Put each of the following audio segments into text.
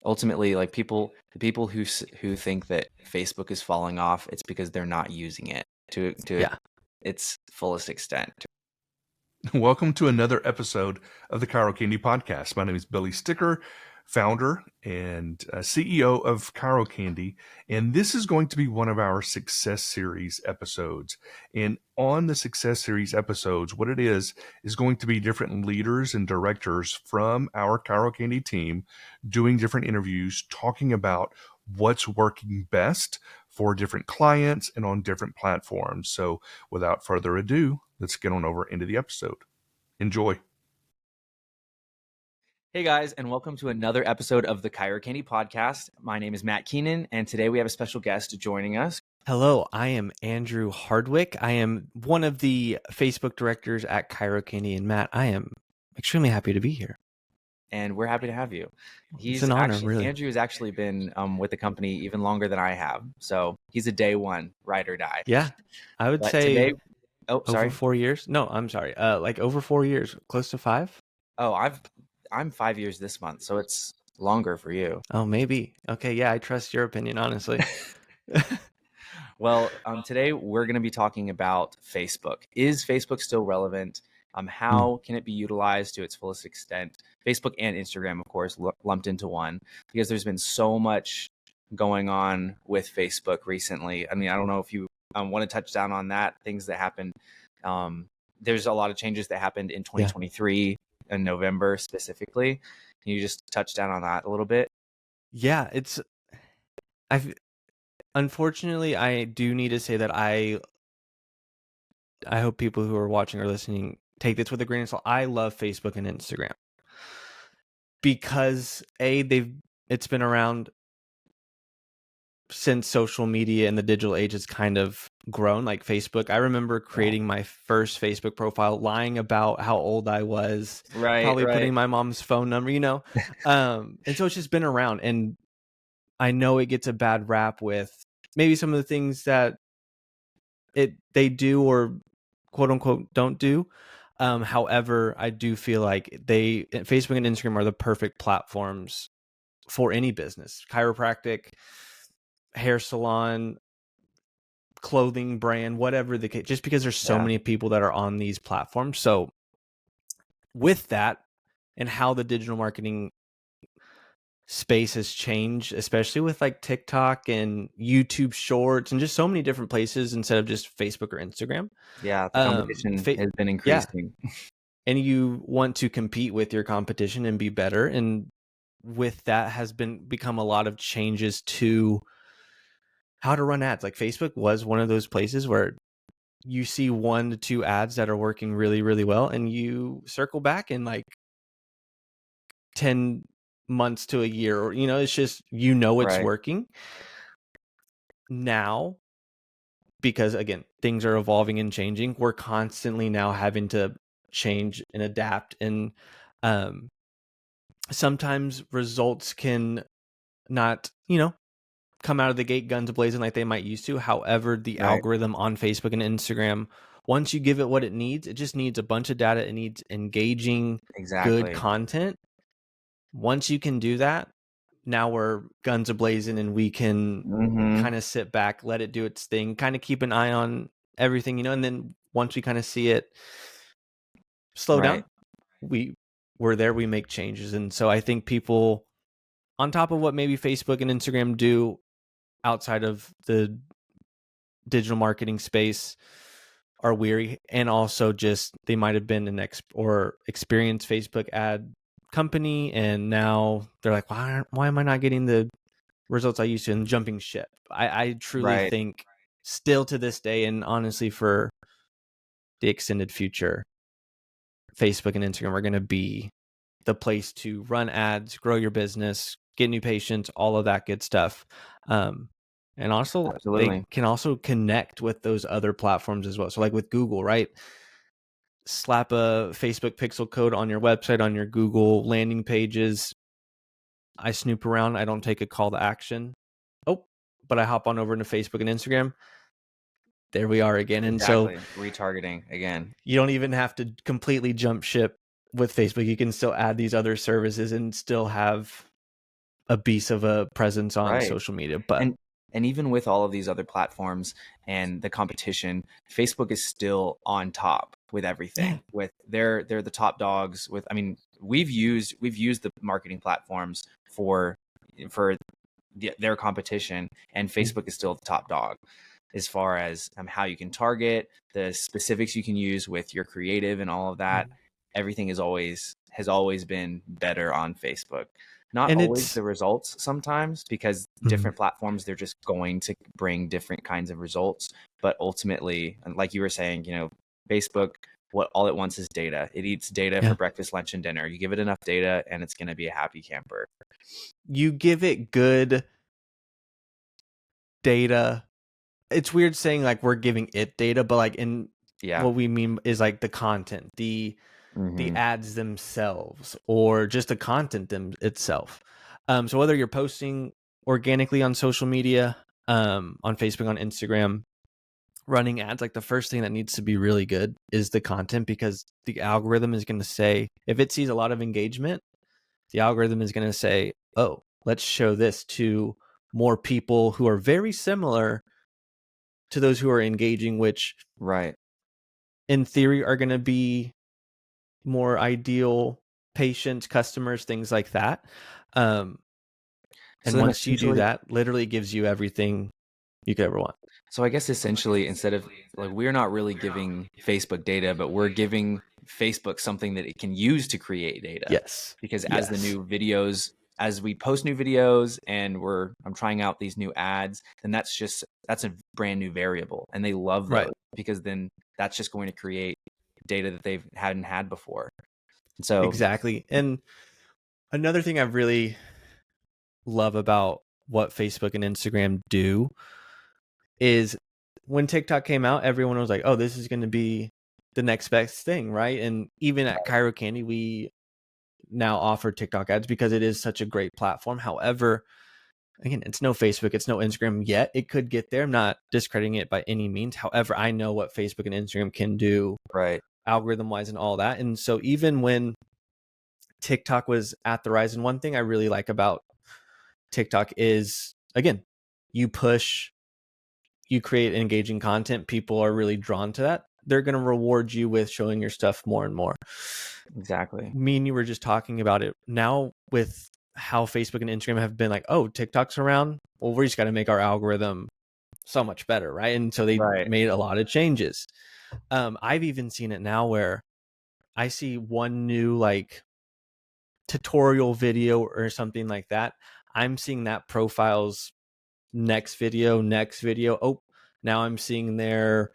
ultimately, like the people who think that Facebook is falling off, it's because they're not using it to Yeah. its fullest extent. Welcome to another episode of the ChiroCandy podcast. My name is Billy Sticker, founder and CEO of ChiroCandy, and this is going to be one of our Success Series episodes. And on the Success Series episodes, what it is going to be different leaders and directors from our ChiroCandy team doing different interviews, talking about what's working best for different clients and on different platforms. So without further ado, let's get on over into the episode. Enjoy. Hey guys, and welcome to another episode of the ChiroCandy podcast. My name is Matt Keenan, and today we have a special guest joining us. Hello, I am Andrew Hardwick. I am one of the Facebook directors at ChiroCandy, and Matt, I am extremely happy to be here. And we're happy to have you. It's an honor, really. Andrew has actually been with the company even longer than I have, so he's a day one ride or die. Yeah, I would But say today, sorry. over 4 years. No, I'm sorry. Like over 4 years, close to 5. Oh, I'm 5 years this month, so it's longer for you. Oh, maybe. Okay, yeah, I trust your opinion, honestly. Well, today we're going to be talking about Facebook. Is Facebook still relevant? How can it be utilized to its fullest extent? Facebook and Instagram, of course, lumped into one, because there's been so much going on with Facebook recently. I mean, I don't know if you want to touch down on that, things that happened. There's a lot of changes that happened in 2023 in November specifically. Can you just touch down on that a little bit? Yeah, unfortunately, I do need to say that I hope people who are watching or listening take this with a grain of salt. I love Facebook and Instagram because it's been around since social media and the digital age has kind of grown. Like Facebook, I remember creating my first Facebook profile, lying about how old I was, probably putting my mom's phone number, and so it's just been around. And I know it gets a bad rap with maybe some of the things that they do or quote unquote don't do. However, I do feel like Facebook and Instagram are the perfect platforms for any business, chiropractic, hair salon, clothing brand, whatever the case, just because there's so many people that are on these platforms. So with that and how the digital marketing space has changed, especially with like TikTok and YouTube Shorts and just so many different places instead of just Facebook or Instagram. Yeah, the competition has been increasing. Yeah. And you want to compete with your competition and be better. And with that has become a lot of changes to how to run ads. Like Facebook was one of those places where you see 1 to 2 ads that are working really, really well, and you circle back in like 10 months to a year, or it's just it's working. Now, because again, things are evolving and changing, we're constantly now having to change and adapt, and sometimes results can not come out of the gate guns blazing like they might used to. However, the algorithm on Facebook and Instagram, once you give it what it needs, it just needs a bunch of data. It needs engaging, good content. Once you can do that, now we're guns a-blazing, and we can kind of sit back, let it do its thing, kind of keep an eye on everything, and then once we kind of see it slow down, we're there, we make changes. And so I think people, on top of what maybe Facebook and Instagram do outside of the digital marketing space, are weary, and also just they might have been or experienced Facebook ad company, and now they're like, why am I not getting the results I used to, and jumping ship. I truly think still to this day, and honestly for the extended future, Facebook and Instagram are going to be the place to run ads, grow your business, get new patients, all of that good stuff. And also, they can also connect with those other platforms as well. So like with Google, right? Slap a Facebook pixel code on your website, on your Google landing pages. I snoop around. I don't take a call to action. Oh, but I hop on over into Facebook and Instagram. There we are again. And so retargeting again. You don't even have to completely jump ship with Facebook. You can still add these other services and still have a beast of a presence on Right. social media. But And even with all of these other platforms and the competition, Facebook is still on top with everything. With they're the top dogs. With, I mean, we've used the marketing platforms for their competition, and Facebook is still the top dog as far as how you can target, the specifics you can use with your creative and all of that. Everything has always been better on Facebook. Not and always it's the results sometimes, because different platforms, they're just going to bring different kinds of results. But ultimately, like you were saying, Facebook, all it wants is data. It eats data for breakfast, lunch, and dinner. You give it enough data and it's going to be a happy camper. You give it good data. It's weird saying like we're giving it data, but like what we mean is like the content, the ads themselves, or just the content itself. So whether you're posting organically on social media, on Facebook, on Instagram, running ads, like the first thing that needs to be really good is the content, because the algorithm is going to say, if it sees a lot of engagement, the algorithm is going to say, oh, let's show this to more people who are very similar to those who are engaging, which in theory are going to be more ideal patients, customers, things like that. And once you do that, literally gives you everything you could ever want. So I guess essentially, instead of like, we're not really giving Facebook data, but we're giving Facebook something that it can use to create data. Yes. Because as the new videos, as we post new videos and I'm trying out these new ads, then that's a brand new variable. And they love those, because then that's just going to create data that they hadn't had before. So exactly. And another thing I really love about what Facebook and Instagram do is, when TikTok came out, everyone was like, oh, this is going to be the next best thing, right? And even at ChiroCandy, we now offer TikTok ads because it is such a great platform. However, again, it's no Facebook, it's no Instagram yet. It could get there. I'm not discrediting it by any means. However, I know what Facebook and Instagram can do, algorithm wise and all that. And so even when TikTok was at the rise, and one thing I really like about TikTok is, again, you create engaging content, people are really drawn to that. They're going to reward you with showing your stuff more and more. Exactly. Me and you were just talking about it. Now with how Facebook and Instagram have been like, oh, TikTok's around, well, we just got to make our algorithm so much better, right? And so they made a lot of changes. I've even seen it now where I see one new like tutorial video or something like that. I'm seeing that profile's next video. Oh, now I'm seeing their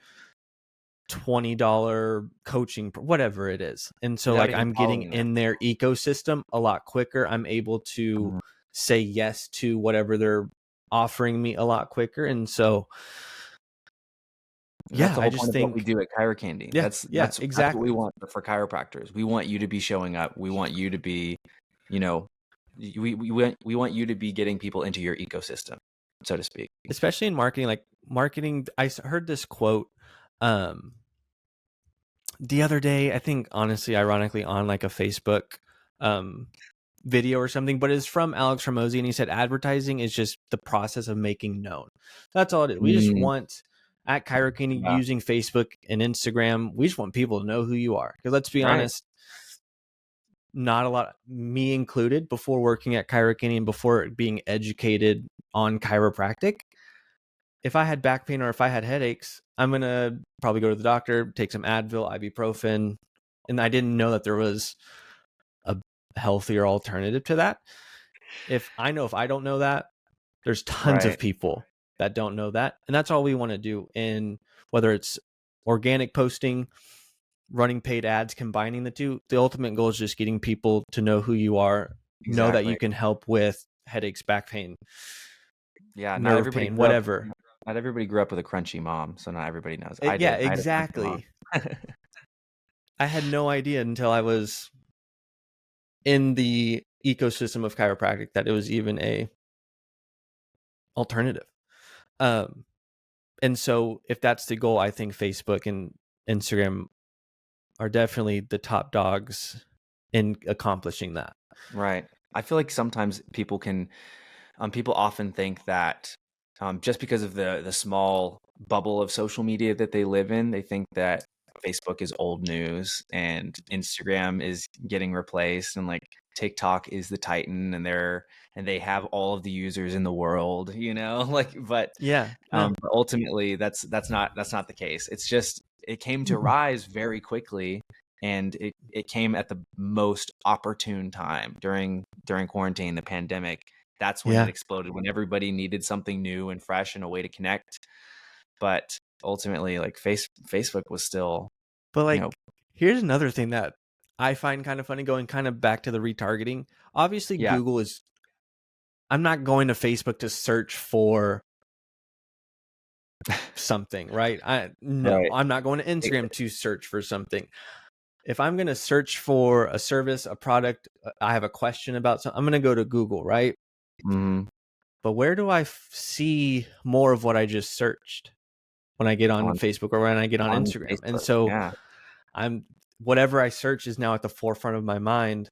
$20 coaching, whatever it is. And so like I'm getting in their ecosystem a lot quicker. I'm able to say yes to whatever they're offering me a lot quicker. And so that's the whole point of what we do at ChiroCandy. That's exactly what we want for chiropractors. We want you to be showing up. We want you to be, we want you to be getting people into your ecosystem, so to speak. Especially in marketing. Like marketing, I heard this quote the other day, I think, honestly, ironically, on like a Facebook video or something, but it's from Alex Ramosi, and he said advertising is just the process of making known. That's all it is. We just want, at ChiroCandy, using Facebook and Instagram, we just want people to know who you are. Because let's be honest, not a lot, me included, before working at ChiroCandy and before being educated on chiropractic, if I had back pain or if I had headaches, I'm going to probably go to the doctor, take some Advil, ibuprofen. And I didn't know that there was a healthier alternative to that. If I don't know that, there's tons of people that don't know that. And that's all we want to do. And whether it's organic posting, running paid ads, combining the two, the ultimate goal is just getting people to know who you are, know that you can help with headaches, back pain, nerve pain, whatever. Not everybody grew up with a crunchy mom, so not everybody knows. Exactly. I had no idea until I was in the ecosystem of chiropractic that it was even a alternative. And so if that's the goal, I think Facebook and Instagram are definitely the top dogs in accomplishing that. Right. I feel like sometimes people often think that just because of the small bubble of social media that they live in, they think that Facebook is old news and Instagram is getting replaced, and like TikTok is the titan, and they have all of the users in the world, like, but Yeah, no, but ultimately that's not the case. It's just it came to rise very quickly, and it came at the most opportune time during quarantine, the pandemic. That's when it yeah. exploded, when everybody needed something new and fresh and a way to connect. But ultimately, like Facebook was still, But you like, know, here's another thing that I find kind of funny, going kind of back to the retargeting. Obviously, yeah, Google is. I'm not going to Facebook to search for something, right? No, right, I'm not going to Instagram to search for something. If I'm going to search for a service, a product, I have a question about something, I'm going to go to Google, right? hmm But where do I see more of what I just searched when I get on on Facebook or when I get on on Instagram? And Facebook, so yeah, I'm whatever I search is now at the forefront of my mind,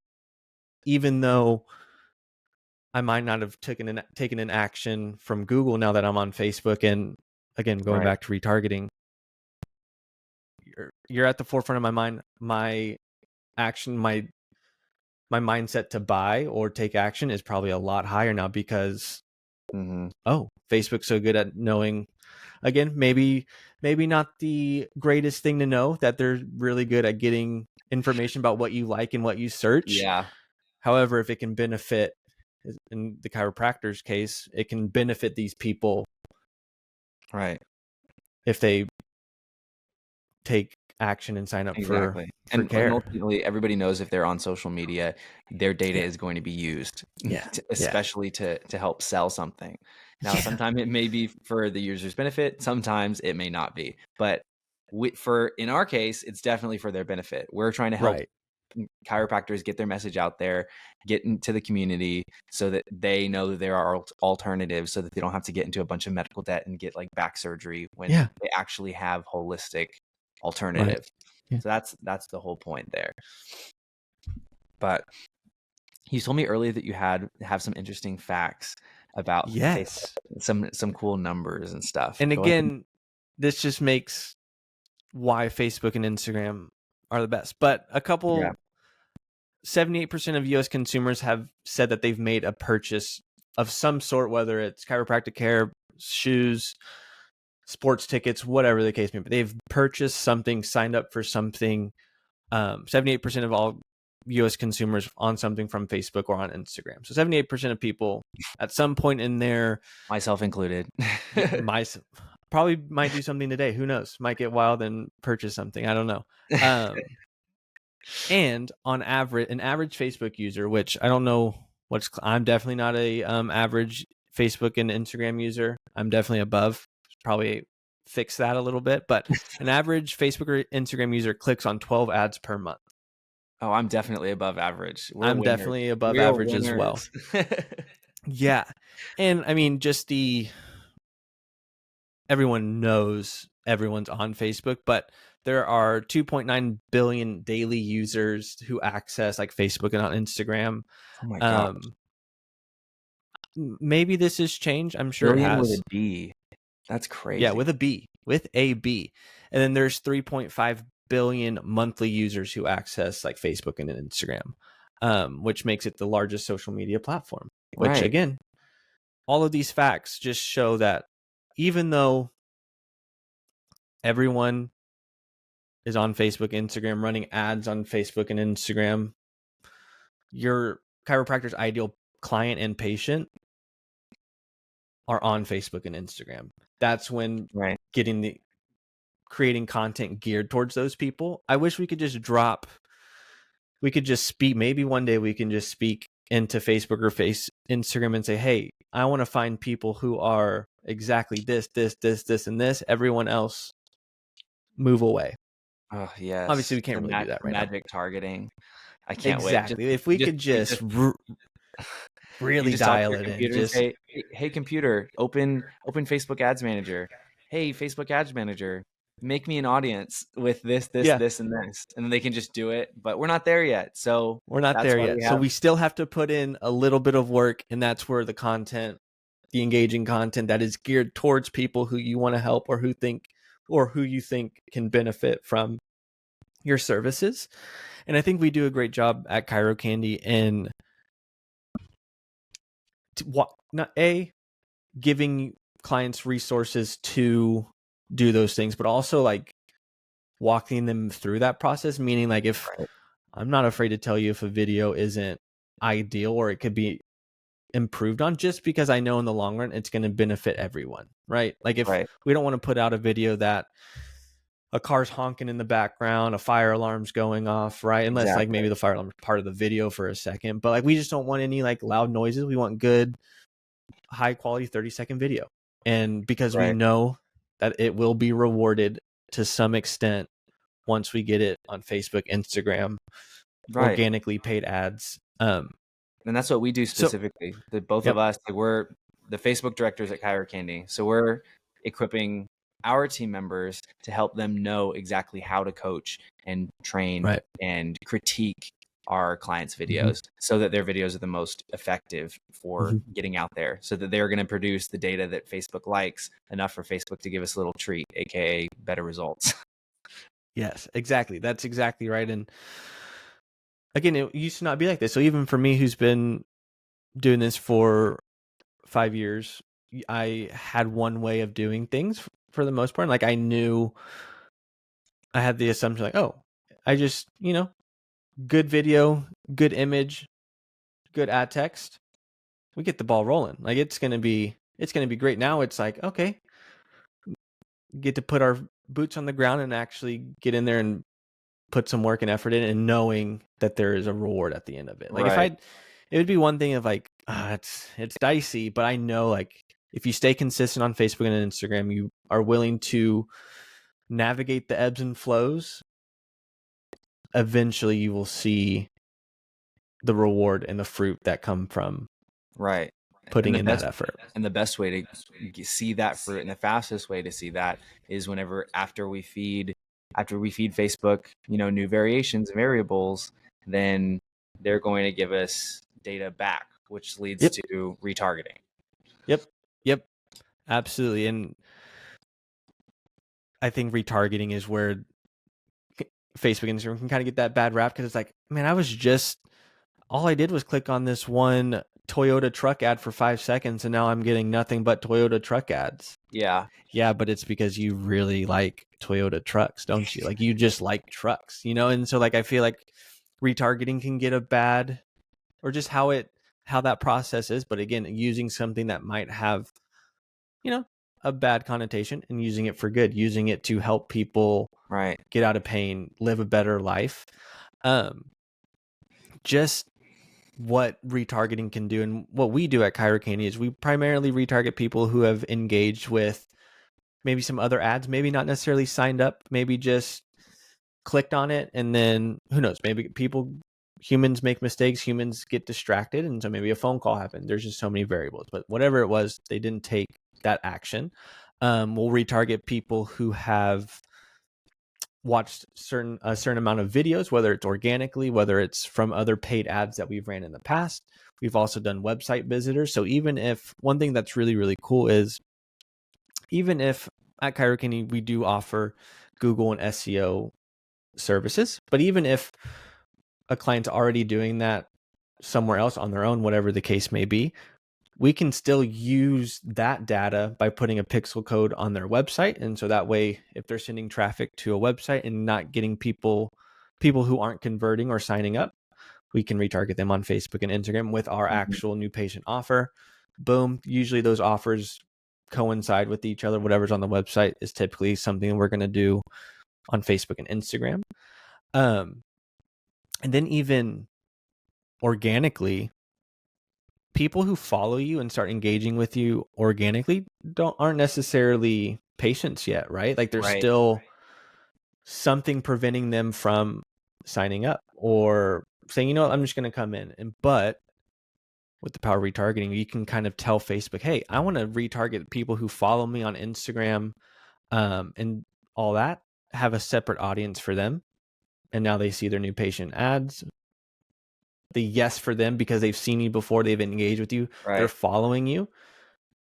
even though I might not have taken an action from Google now that I'm on Facebook. And again, going right, back to retargeting, you're at the forefront of my mind. My action, my mindset to buy or take action is probably a lot higher now because hmm Facebook's so good at knowing. Again, maybe not the greatest thing to know, that they're really good at getting information about what you like and what you search. yeah, However, if it can benefit, in the chiropractor's case, it can benefit these people right. if they take action and sign up for Exactly. And care. ultimately, everybody knows if they're on social media, their data Yeah, is going to be used, yeah, yeah, especially to help sell something. Now, yeah. sometimes it may be for the user's benefit, sometimes it may not be. But for in our case, it's definitely for their benefit. We're trying to help Right. chiropractors get their message out there, get into the community so that they know that there are alternatives, so that they don't have to get into a bunch of medical debt and get like back surgery when Yeah. they actually have holistic Right. alternatives. Yeah. So that's the whole point there. But you told me earlier that you have some interesting facts about Facebook, Yes. some cool numbers and stuff. And Go ahead. again, this just makes why Facebook and Instagram are the best. But a Yeah. couple 78% of US consumers have said that they've made a purchase of some sort, whether it's chiropractic care, shoes, sports tickets, whatever the case may be. They've purchased something, signed up for something. 78% of all US consumers on something from Facebook or on Instagram. So 78% of people at some point in their, Myself included. my probably might do something today. Who knows? Might get wild and purchase something. I don't know. And on average, an average Facebook user, which I don't know I'm definitely not a average Facebook and Instagram user. I'm definitely above. Probably fix that a little bit, but an average Facebook or Instagram user clicks on 12 ads per month. Oh, I'm definitely above average. We're I'm winners. definitely above We're average as well. winners. Yeah. And I mean, just everyone knows everyone's on Facebook, but there are 2.9 billion daily users who access like Facebook and on Instagram. Oh my gosh. Um, Maybe this has changed. I'm sure it Billion with a has. B. That's Yeah, crazy. with a B, with a B. And then there's 3.5 billion monthly users who access like Facebook and Instagram, which makes it the largest social media platform. Which Right. again, all of these facts just show that even though everyone is on Facebook, Instagram, running ads on Facebook and Instagram, your chiropractor's ideal client and patient are on Facebook and Instagram. That's when Right. creating content geared towards those people. I wish we could just speak. Maybe one day we can just speak into Facebook or Instagram and say, hey, I want to find people who are exactly this, and this. Everyone else move away. Oh yes. Obviously, we can't really do that The right now. magic targeting. I can't wait. Exactly. If we could just You really just talk to dial your it in, computer and just say, "Hey, computer, open Facebook Ads Manager. Hey, Facebook Ads Manager, make me an audience with this, Yeah. this, and this. And then they can just do it. But we're not there yet. So We're not that's there why yet. we So have, we still have to put in a little bit of work, and that's where the content, the engaging content that is geared towards people who you want to help or who you think can benefit from your services. And I think we do a great job at ChiroCandy in giving clients resources to do those things, but also like walking them through that process. Meaning, like, if I'm not afraid to tell you if a video isn't ideal or it could be improved on, just because I know in the long run it's going to benefit everyone, right? Like, if we don't want to put out a video that a car's honking in the background, a fire alarm's going off, right? Unless like maybe the fire alarm is part of the video for a second, but like we just don't want any like loud noises. We want good, high quality 30-second video. And because we know that it will be rewarded to some extent once we get it on Facebook, Instagram, organically paid ads. And that's what we do specifically. Both of us, like, we're the Facebook directors at ChiroCandy. So we're equipping our team members to help them know exactly how to coach and train and critique our clients' videos so that their videos are the most effective for getting out there, so that they're going to produce the data that Facebook likes enough for Facebook to give us a little treat, aka better results. Yes, exactly. That's exactly right. And again, it used to not be like this. So even for me, who's been doing this for 5 years, I had one way of doing things for the most part. Like, I knew, I had the assumption like, oh, I just, good video, good image, good ad text, we get the ball rolling. Like, it's going to be great. Now it's like, okay, get to put our boots on the ground and actually get in there and put some work and effort in, and knowing that there is a reward at the end of it. Like, it would be one thing of like, it's dicey, but I know, like, if you stay consistent on Facebook and Instagram, you are willing to navigate the ebbs and flows, eventually you will see the reward and the fruit that come from putting in that effort. And the best way to see that fruit, and the fastest way to see that, is whenever after we feed Facebook, new variations and variables, then they're going to give us data back, which leads to retargeting. Yep. Absolutely. And I think retargeting is where Facebook and Instagram can kind of get that bad rap, because it's like, man, all I did was click on this one Toyota truck ad for 5 seconds, and now I'm getting nothing but Toyota truck ads. Yeah, but it's because you really like Toyota trucks, don't you? Like, you just like trucks, And so, like, I feel like retargeting can get a bad, or just how that process is. But again, using something that might have, a bad connotation, and using it for good, using it to help people get out of pain, live a better life. Just what retargeting can do, and what we do at ChiroCandy is we primarily retarget people who have engaged with maybe some other ads, maybe not necessarily signed up, maybe just clicked on it, and then who knows, maybe humans make mistakes, humans get distracted, and so maybe a phone call happened. There's just so many variables, but whatever it was, they didn't take that action. We'll retarget people who have watched a certain amount of videos, whether it's organically, whether it's from other paid ads that we've ran in the past. We've also done website visitors. So even if, one thing that's really, really cool is, even if at ChiroCandy we do offer Google and SEO services, but even if a client's already doing that somewhere else on their own, whatever the case may be, we can still use that data by putting a pixel code on their website. And so that way, if they're sending traffic to a website and not getting people who aren't converting or signing up, we can retarget them on Facebook and Instagram with our actual new patient offer. Boom. Usually those offers coincide with each other. Whatever's on the website is typically something we're going to do on Facebook and Instagram. And then even organically, people who follow you and start engaging with you organically aren't necessarily patients yet, right? Like, there's still something preventing them from signing up or saying, I'm just going to come in. But with the power of retargeting, you can kind of tell Facebook, hey, I want to retarget people who follow me on Instagram, and all that, have a separate audience for them. And now they see their new patient ads. The yes for them, because they've seen you before, they've engaged with you, they're Right. following you.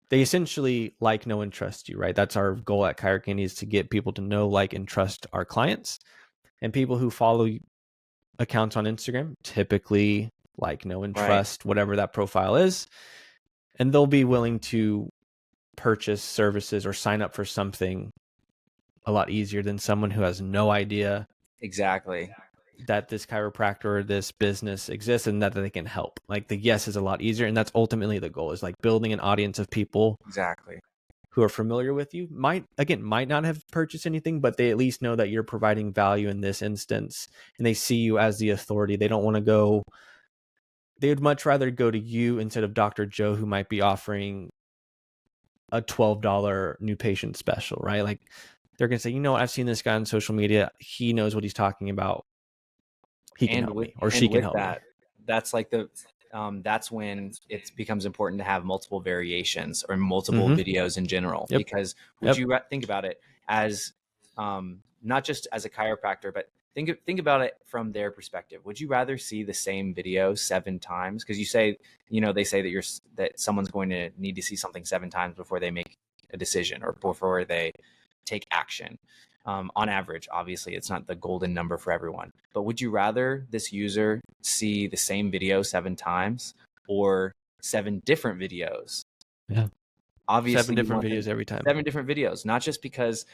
They essentially like, know, and trust you, right? That's our goal at ChiroCandy, is to get people to know, like, and trust our clients. And people who follow accounts on Instagram typically like, know, and Right. trust whatever that profile is. And they'll be willing to purchase services or sign up for something a lot easier than someone who has no idea Exactly. that this chiropractor or this business exists and that they can help. Like, the yes is a lot easier. And that's ultimately the goal, is like building an audience of people Exactly. who are familiar with you, might not have purchased anything, but they at least know that you're providing value in this instance, and they see you as the authority. They don't want to go, they would much rather go to you instead of Dr. Joe, who might be offering a $12 new patient special, right? Like, they're going to say, you know what, I've seen this guy on social media. He knows what he's talking about. He can help me, or she can help me. That's like that's when it becomes important to have multiple variations or multiple videos in general. Yep. Because would you think about it as not just as a chiropractor, but think about it from their perspective. Would you rather see the same video 7 times? Because you say, they say that someone's going to need to see something 7 times before they make a decision or before they take action. On average, obviously, it's not the golden number for everyone. But would you rather this user see the same video 7 times or 7 different videos? Yeah. Obviously, 7 different videos every time. 7 different videos, not just because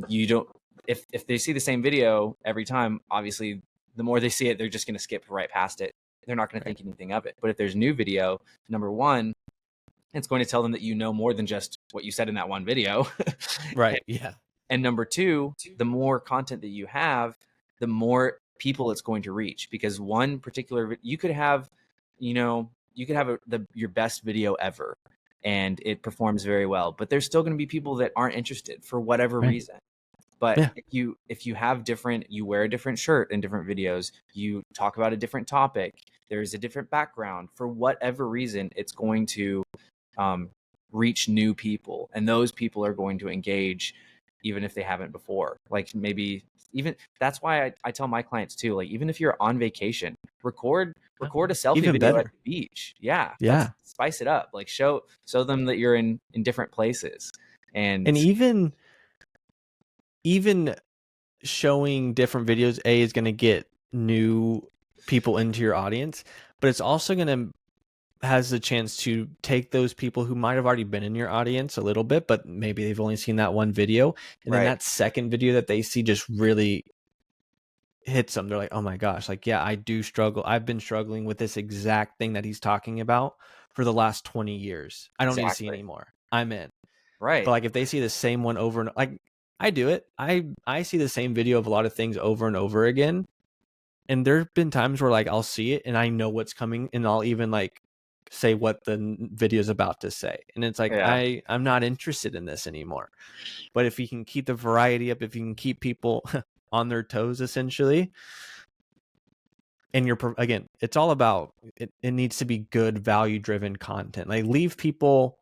you don't. If they see the same video every time, obviously, the more they see it, they're just going to skip right past it. They're not going to think anything of it. But if there's new video, number one, it's going to tell them that you know more than just what you said in that one video. Right. Yeah. And number 2, the more content that you have, the more people it's going to reach, because one particular, you could have your best video ever and it performs very well, but there's still going to be people that aren't interested for whatever reason. But if you have you wear a different shirt in different videos, you talk about a different topic, there's a different background, for whatever reason, it's going to reach new people, and those people are going to engage even if they haven't before. Like, maybe even that's why I tell my clients too, like, even if you're on vacation, record a selfie Even video better. at the beach. Yeah. Spice it up. Like, show them that you're in different places. And even showing different videos, is going to get new people into your audience, but it's also going to has the chance to take those people who might have already been in your audience a little bit, but maybe they've only seen that one video, and then that second video that they see just really hits them. They're like, oh my gosh, like, yeah, I do struggle. I've been struggling with this exact thing that he's talking about for the last 20 years. I don't need to see anymore. I'm in. Right. But like, if they see the same one over and like, I do it. I see the same video of a lot of things over and over again. And there have been times where, like, I'll see it and I know what's coming, and I'll even like say what the video is about to say. And it's like, I'm not interested in this anymore. But if you can keep the variety up, if you can keep people on their toes, essentially, and again, it's all about, it needs to be good, value-driven content. Like, leave people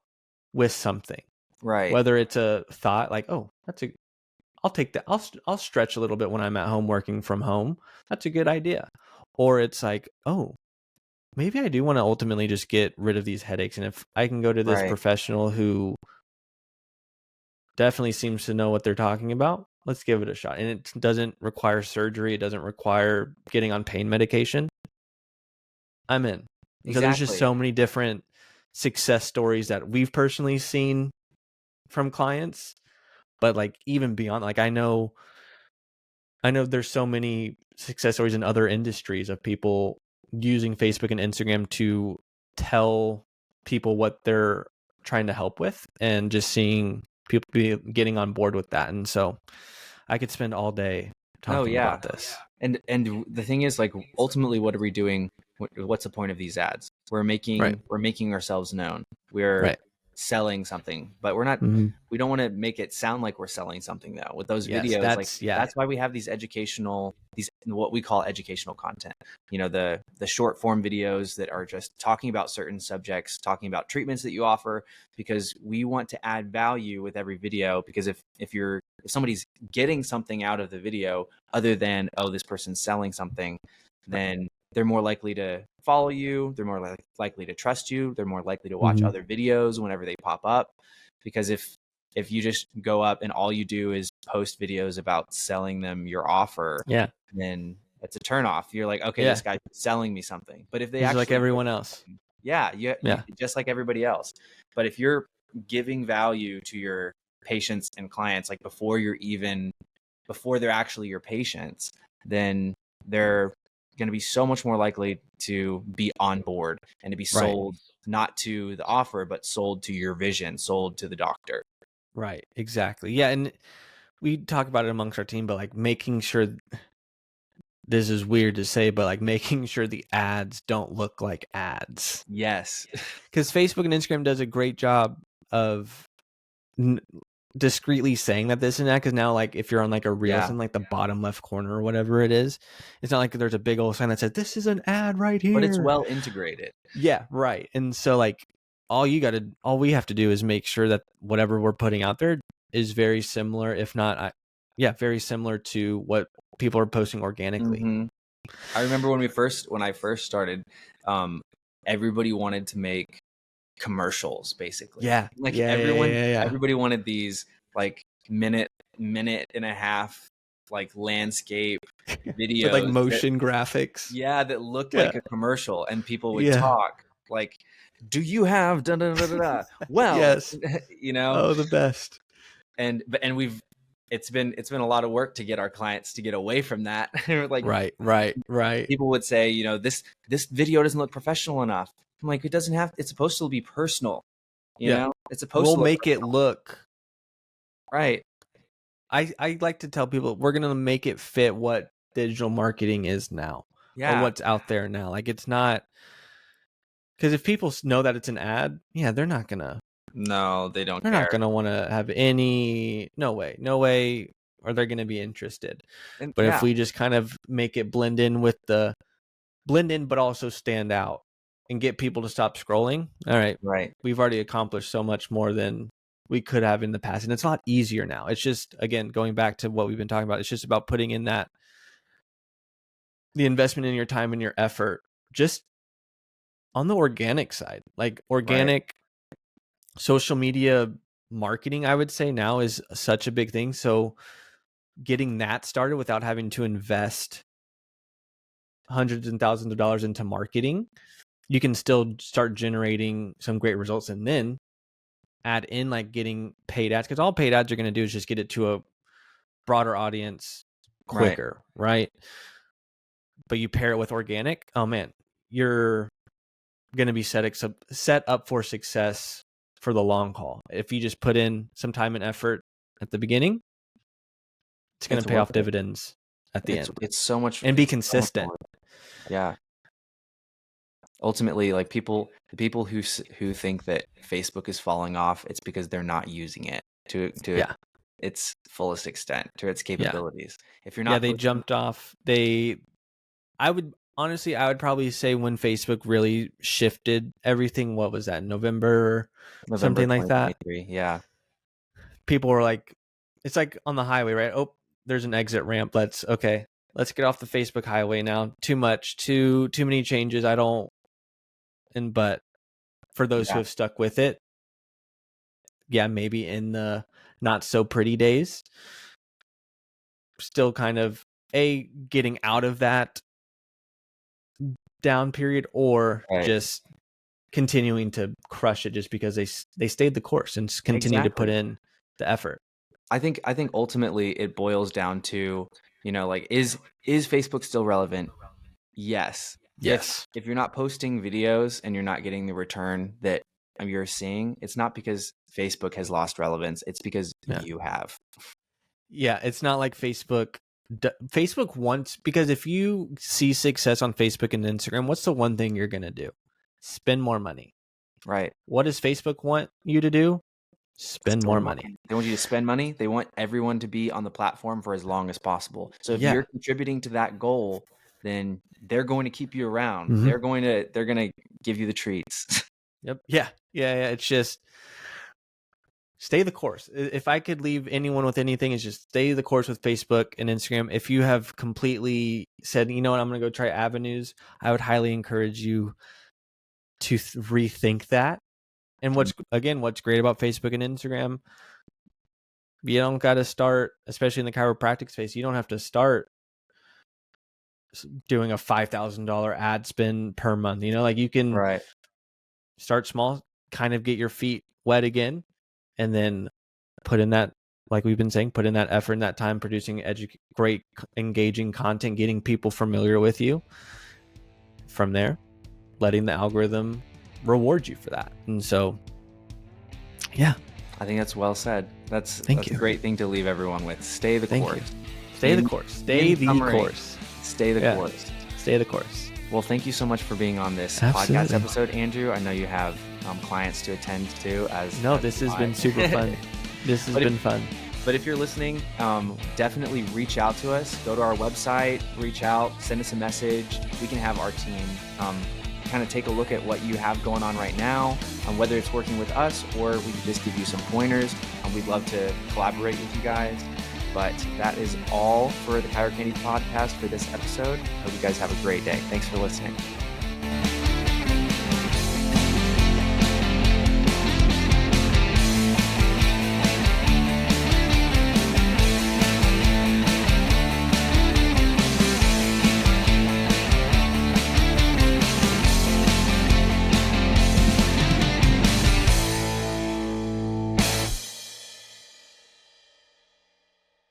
with something. Right. Whether it's a thought like, oh, I'll take that. I'll stretch a little bit when I'm at home working from home. That's a good idea. Or it's like, oh, maybe I do want to ultimately just get rid of these headaches. And if I can go to this professional who definitely seems to know what they're talking about, let's give it a shot. And it doesn't require surgery. It doesn't require getting on pain medication. I'm in. Because there's just so many different success stories that we've personally seen from clients. But like, even beyond, like, I know there's so many success stories in other industries of people using Facebook and Instagram to tell people what they're trying to help with, and just seeing people be getting on board with that. And so I could spend all day talking about this. And the thing is, like, ultimately, what are we doing? What's the point of these ads? We're making ourselves known. We're selling something, but we're not. We don't want to make it sound like we're selling something, though. With those videos, that's why we have these educational, what we call educational content. The short form videos that are just talking about certain subjects, talking about treatments that you offer, because we want to add value with every video. Because if somebody's getting something out of the video other than, oh, this person's selling something, then they're more likely to follow you. They're more likely to trust you. They're more likely to watch other videos whenever they pop up. Because if you just go up and all you do is post videos about selling them your offer, then it's a turnoff. You're like, okay, this guy's selling me something. But if they actually, like everyone else, you just like everybody else. But if you're giving value to your patients and clients, like before they're actually your patients, then they're going to be so much more likely to be on board and to be sold not to the offer, but sold to your vision, sold to the doctor. Right. Exactly. Yeah. And we talk about it amongst our team, but like making sure, this is weird to say, but like making sure the ads don't look like ads. Yes. Because Facebook and Instagram does a great job of discreetly saying that this and that. Because now, like, if you're on like a reel, it's in like the bottom left corner or whatever it is. It's not like there's a big old sign that says, this is an ad right here. But it's well integrated. Yeah. Right. And so like all we have to do is make sure that whatever we're putting out there is very similar, if not, very similar to what people are posting organically. I remember when I first started, everybody wanted to make commercials, basically. Everybody wanted these like minute and a half like landscape videos with like motion graphics. That looked like a commercial, and people would talk like, do you have da da da da da? Well, yes. Oh, the best. And it's been a lot of work to get our clients to get away from that. Like, right. People would say, this video doesn't look professional enough. I'm like, it's supposed to be personal. You know, it's supposed to make it look right. I like to tell people we're gonna make it fit what digital marketing is now. Or what's out there now. Like, it's not, because if people know that it's an ad, they're not gonna. No, they don't. They're not gonna want to have any. No way. Are they gonna be interested? But if we just kind of make it blend in, but also stand out and get people to stop scrolling. All right. We've already accomplished so much more than we could have in the past, and it's a lot easier now. It's just, again, going back to what we've been talking about. It's just about putting in the investment in your time and your effort, just on the organic side, like organic social media marketing, I would say now is such a big thing. So getting that started without having to invest hundreds and thousands of dollars into marketing, you can still start generating some great results, and then add in like getting paid ads, because all paid ads are going to do is just get it to a broader audience quicker, right? But you pair it with organic, oh man, you're going to be set up for success for the long haul. If you just put in some time and effort at the beginning, it's going to pay off dividends at the end. It's so much, and be consistent. Ultimately, like the people who think that Facebook is falling off, it's because they're not using it to its fullest extent, to its capabilities. If you're not, they jumped off. I would probably say when Facebook really shifted everything, what was that, November something like that? Yeah. People were like, it's like on the highway, right? Oh, there's an exit ramp. Let's get off the Facebook highway now. Too many changes. But for those who have stuck with it, maybe in the not so pretty days, still kind of getting out of that down period, or just continuing to crush it just because they stayed the course and continue to put in the effort. I think ultimately it boils down to, like, is Facebook still relevant? Yes. If you're not posting videos and you're not getting the return that you're seeing, it's not because Facebook has lost relevance. It's because you have. Yeah, it's not like Facebook wants, because if you see success on Facebook and Instagram, what's the one thing you're going to do? Spend more money. Right. What does Facebook want you to do? Spend more money. They want you to spend money. They want everyone to be on the platform for as long as possible. So if you're contributing to that goal, then they're going to keep you around. Mhm. They're going to give you the treats. Yep. Yeah. It's just stay the course. If I could leave anyone with anything, it's just stay the course with Facebook and Instagram. If you have completely said, you know what, I'm going to go try avenues, I would highly encourage you to rethink that. And what's great about Facebook and Instagram, you don't got to start, especially in the chiropractic space, you don't have to start doing a $5,000 ad spend per month. Like you can start small, kind of get your feet wet again, and then put in that, like we've been saying, put in that effort and that time producing great, engaging content, getting people familiar with you. From there, letting the algorithm reward you for that. And so, yeah. I think that's well said. That's a great thing to leave everyone with. Stay the course. Stay the course. Stay the course. Stay the course. Stay the course. Well, thank you so much for being on this podcast episode, Andrew. I know you have clients to attend to. This has been super fun. This has been fun. But if you're listening, definitely reach out to us. Go to our website, reach out, send us a message. We can have our team kind of take a look at what you have going on right now, whether it's working with us or we can just give you some pointers. We'd love to collaborate with you guys. But that is all for the ChiroCandy podcast for this episode. Hope you guys have a great day. Thanks for listening.